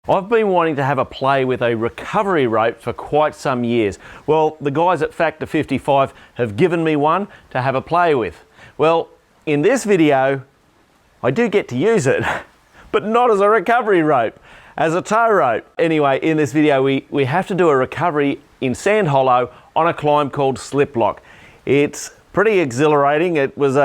I've been wanting to have a play with a recovery rope for quite some years. Well, the guys at Factor 55 have given me one to have a play with. Well, in this video, I do get to use it, but not as a recovery rope, as a tow rope. Anyway, in this video, we have to do a recovery in Sand Hollow on a climb called Slip Lock. It's pretty exhilarating. It was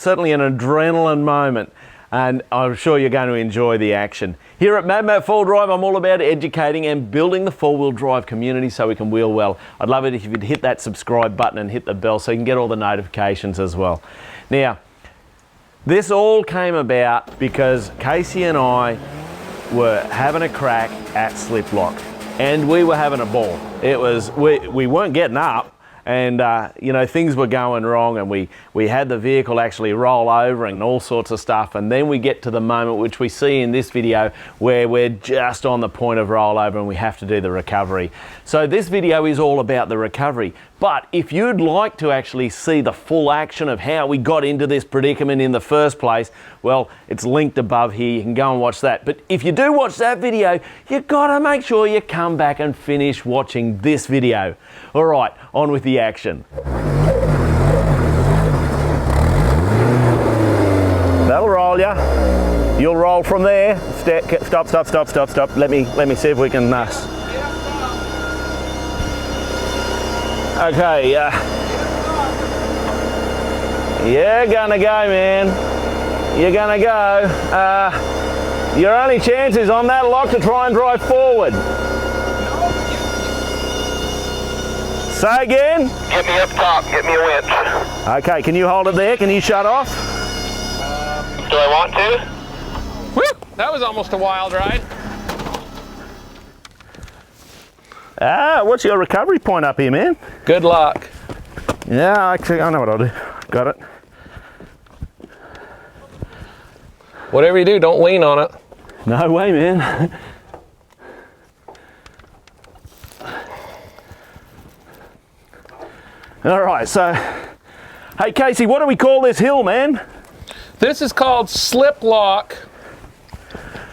certainly an adrenaline moment, and I'm sure you're going to enjoy the action. Here at Mad Matt 4Drive, I'm all about educating and building the four-wheel drive community so we can wheel well. I'd love it if you'd hit that subscribe button and hit the bell so you can get all the notifications as well. Now, this all came about because Casey and I were having a crack at Slip Lock, and we were having a ball. It was, we weren't getting up, and you know, things were going wrong, and we had the vehicle actually roll over and all sorts of stuff. And then we get to the moment which we see in this video where we're just on the point of rollover and we have to do the recovery. So this video is all about the recovery. But if you'd like to actually see the full action of how we got into this predicament in the first place, well, it's linked above here. You can go and watch that. But if you do watch that video, you've got to make sure you come back and finish watching this video. All right, on with the action. That'll roll you. You'll roll from there. Stop. Let me see if we can Okay, you're gonna go, man. You're gonna go. Your only chance is on that lock to try and drive forward. Say again? Get me up top, get me a winch. Okay, can you hold it there? Can you shut off? Do I want to? Woo! That was almost a wild ride. What's your recovery point up here, man? Good luck. Yeah, actually, I know what I'll do. Got it. Whatever you do, don't lean on it. No way, man. All right, so, hey Casey, what do we call this hill, man? This is called Slip Lock.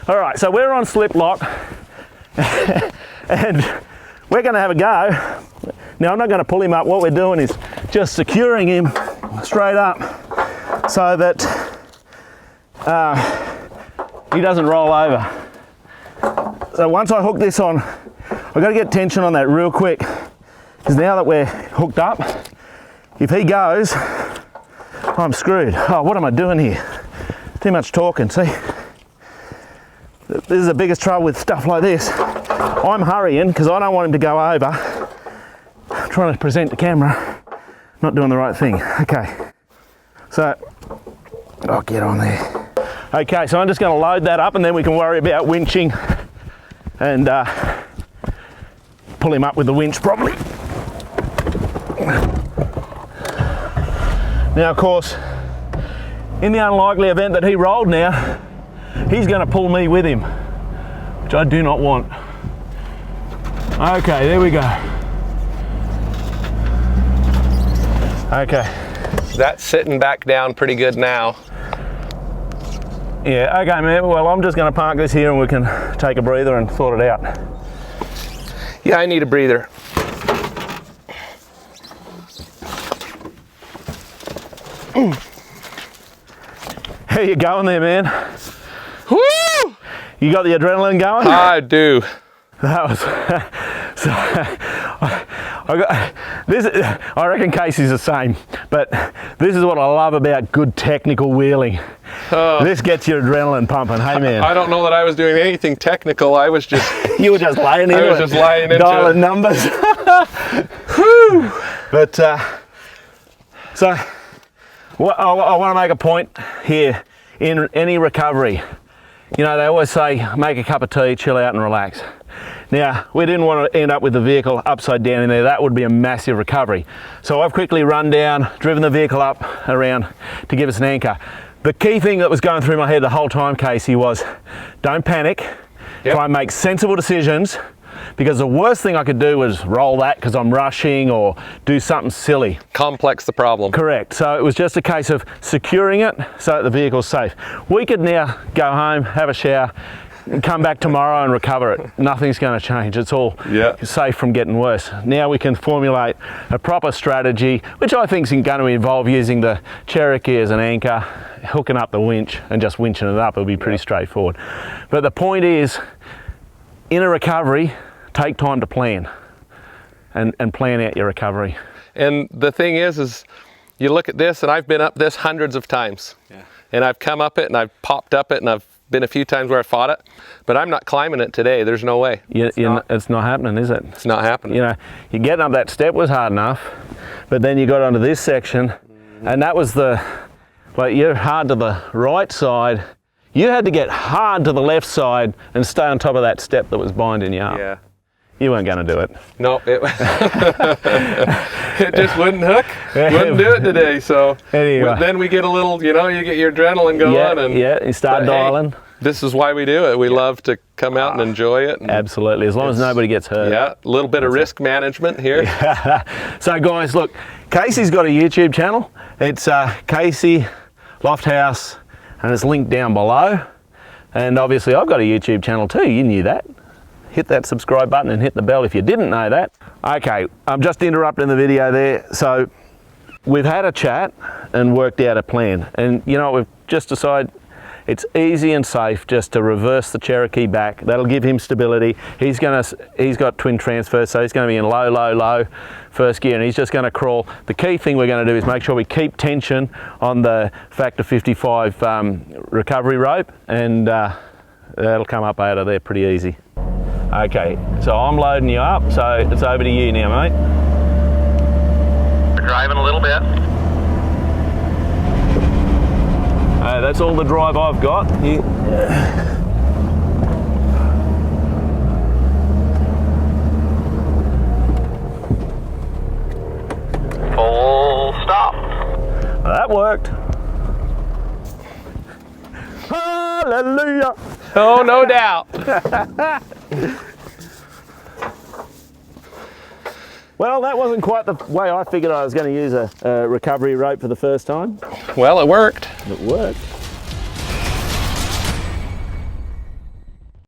All right, so we're on Slip Lock, and we're gonna have a go. Now, I'm not gonna pull him up. What we're doing is just securing him straight up so that he doesn't roll over. So once I hook this on, I've got to get tension on that real quick, because now that we're hooked up, if he goes, I'm screwed. Oh, what am I doing here? Too much talking, see? This is the biggest trouble with stuff like this. I'm hurrying because I don't want him to go over. I'm trying to present the camera, not doing the right thing. Okay, so I'll get on there. Okay, so I'm just going to load that up and then we can worry about winching and pull him up with the winch properly. Now, of course, in the unlikely event that he rolled now, he's going to pull me with him, which I do not want. Okay, there we go. Okay. That's sitting back down pretty good now. Yeah, okay, man. Well, I'm just going to park this here and we can take a breather and sort it out. Yeah, I need a breather. How you going there, man? Woo! You got the adrenaline going? I do. That was so. I got this. I reckon Casey's the same, but this is what I love about good technical wheeling. This gets your adrenaline pumping. Hey, man. I don't know that I was doing anything technical. I was just. You were just laying into it. I was just laying into dialing it. Numbers. Whew. But so, what I want to make a point here in any recovery. You know, they always say, make a cup of tea, chill out and relax. Now, we didn't want to end up with the vehicle upside down in there. That would be a massive recovery. So I've quickly run down, driven the vehicle up around to give us an anchor. The key thing that was going through my head the whole time, Casey, was don't panic. Yep. Try and make sensible decisions, because the worst thing I could do was roll that because I'm rushing or do something silly. Complex the problem. Correct. So it was just a case of securing it so that the vehicle's safe. We could now go home, have a shower, come back tomorrow and recover it. Nothing's going to change. It's all safe from getting worse. Now we can formulate a proper strategy, which I think is going to involve using the Cherokee as an anchor, hooking up the winch and just winching it up. It'll be pretty straightforward. But the point is, in a recovery, take time to plan and plan out your recovery. And the thing is you look at this, and I've been up this hundreds of times. Yeah. And I've come up it and I've popped up it, and I've been a few times where I fought it, but I'm not climbing it today. There's no way. It's not happening, is it? It's not happening. You know, you getting up that step was hard enough, but then you got onto this section, and that was you're hard to the right side. You had to get hard to the left side and stay on top of that step that was binding you up. Yeah. You weren't going to do it. No, it just wouldn't hook. Wouldn't do it today. So anyway. Then we get a little, you get your adrenaline going. And you start dialing. Hey, this is why we do it. We love to come out and enjoy it. And absolutely, as long as nobody gets hurt. Yeah, a little bit of risk management here. So guys, look, Casey's got a YouTube channel. It's Casey Lofthouse, and it's linked down below. And obviously I've got a YouTube channel too, you knew that. Hit that subscribe button and hit the bell if you didn't know that. Okay, I'm just interrupting the video there. So we've had a chat and worked out a plan. And we've just decided it's easy and safe just to reverse the Cherokee back. That'll give him stability. He's got twin transfers, so he's going to be in low, low, low first gear, and he's just going to crawl. The key thing we're going to do is make sure we keep tension on the Factor 55 recovery rope, and that'll come up out of there pretty easy. Okay, so I'm loading you up, so it's over to you now, mate. We're driving a little bit. That's all the drive I've got. Full stop. That worked. Hallelujah. Oh, no doubt. Well, that wasn't quite the way I figured I was going to use a recovery rope for the first time. Well, it worked. It worked.